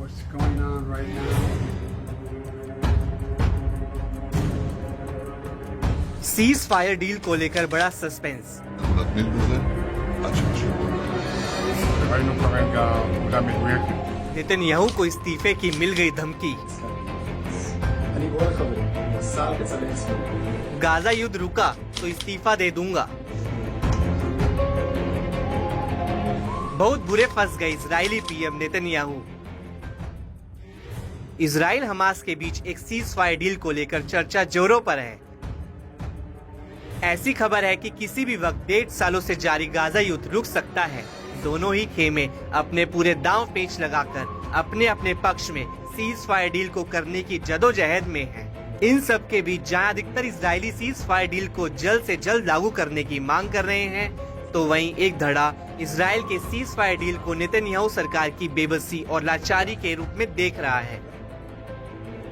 what's going on right now. Cease fire deal को लेकर बड़ा सस्पेंस। נתמיד בזה עד שמשהו. ראינו כרגע עובדה מדויקת. नेतन्याहू को इस्तीफे की मिल गई धमकी। אני קורא לחברים, השר בצלאל סמוטריץ' गाजा युद्ध रुका तो इस्तीफा दे दूंगा। बहुत बुरे फंस गए Israeli PM Netanyahu. Israel Hamas के बीच एक सीज फायर डील को लेकर चर्चा जोरों पर है। ऐसी खबर है कि किसी भी वक्त 1.5 सालों से जारी गाजा युद्ध रुक सकता है। दोनों ही खेमे अपने पूरे दांव पेच लगाकर अपने अपने पक्ष में सीज फायर डील को करने की जदोजहद में हैं। इन सब के बीच जहां अधिकतर इजरायली सीज फायर डील को जल्द से जल्द लागू करने की मांग कर रहे हैं, तो वहीं एक धड़ा इजराइल के सीज फायर डील को नेतन्याहू सरकार की बेबसी और लाचारी के रूप में देख रहा है।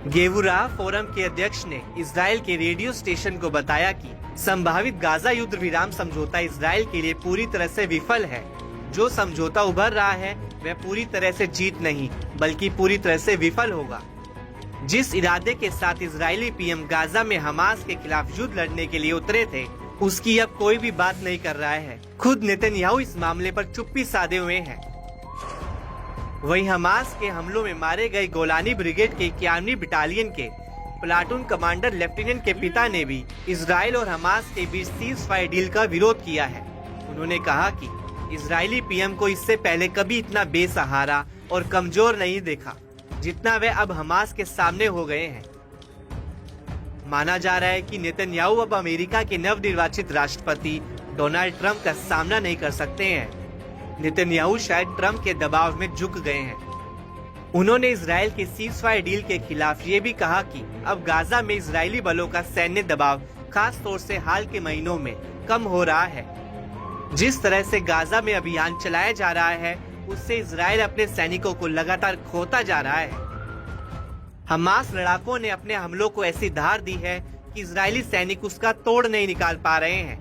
गेवुरा फोरम के अध्यक्ष ने इजराइल के रेडियो स्टेशन को बताया कि संभावित गाजा युद्ध विराम समझौता इजराइल के लिए पूरी तरह से विफल है। जो समझौता उभर रहा है वह पूरी तरह से जीत नहीं बल्कि पूरी तरह से विफल होगा। जिस इरादे के साथ इजरायली पीएम गाजा में हमास के खिलाफ युद्ध लड़ने के लिए उतरे थे, उसकी अब कोई भी बात नहीं कर रहा है। खुद नेतन्याहू इस मामले पर चुप्पी साधे हुए हैं। वहीं हमास के हमलों में मारे गए गोलानी ब्रिगेड के 91वीं बटालियन के प्लाटून कमांडर लेफ्टिनेंट के पिता ने भी इजराइल और हमास के बीच सीज फायर डील का विरोध किया है। उन्होंने कहा कि इजरायली पीएम को इससे पहले कभी इतना बेसहारा और कमजोर नहीं देखा जितना वे अब हमास के सामने हो गए हैं। माना जा रहा है कि नेतन्याहू अब अमेरिका के नवनिर्वाचित राष्ट्रपति डोनाल्ड ट्रंप का सामना नहीं कर सकते हैं। नेतन्याहू शायद ट्रंप के दबाव में झुक गए हैं। उन्होंने इजराइल के सीज फायर डील के खिलाफ ये भी कहा कि अब गाजा में इजरायली बलों का सैन्य दबाव खास तौर से हाल के महीनों में कम हो रहा है। जिस तरह से गाजा में अभियान चलाया जा रहा है, उससे इजराइल अपने सैनिकों को लगातार खोता जा रहा है। हमास लड़ाकों ने अपने हमलों को ऐसी धार दी है कि इजरायली सैनिक उसका तोड़ नहीं निकाल पा रहे हैं।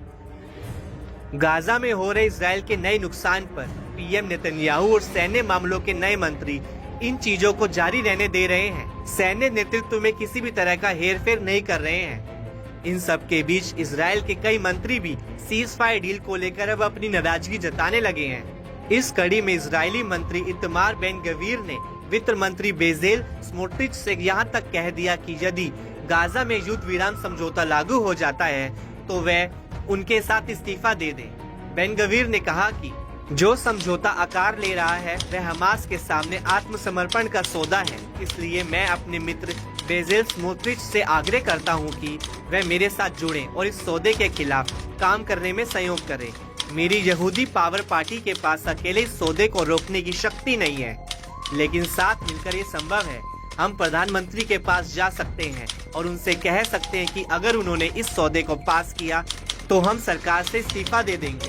गाजा में हो रहे इजराइल के नए नुकसान पर पीएम नेतन्याहू और सैन्य मामलों के नए मंत्री इन चीजों को जारी रहने दे रहे हैं। सैन्य नेतृत्व में किसी भी तरह का हेरफेर नहीं कर रहे हैं। इन सब के बीच इजराइल के कई मंत्री भी सीज फायर डील को लेकर अब अपनी नाराजगी जताने लगे हैं। इस कड़ी में इजरायली मंत्री इतमार बेन गवीर ने वित्त मंत्री बेजेल स्मोट्रिच से यहाँ तक कह दिया कि यदि गाजा में युद्ध विराम समझौता लागू हो जाता है तो वह उनके साथ इस्तीफा दे दें। बेन गवीर ने कहा कि जो समझौता आकार ले रहा है वह हमास के सामने आत्मसमर्पण का सौदा है। इसलिए मैं अपने मित्र बेजेल स्मोट्रिच से आग्रह करता हूं कि वह मेरे साथ जुड़ें और इस सौदे के खिलाफ काम करने में सहयोग करें। मेरी यहूदी पावर पार्टी के पास अकेले इस सौदे को रोकने की शक्ति नहीं है, लेकिन साथ मिलकर ये संभव है। हम प्रधानमंत्री के पास जा सकते हैं और उनसे कह सकते हैं कि अगर उन्होंने इस सौदे को पास किया तो हम सरकार से इस्तीफा दे देंगे।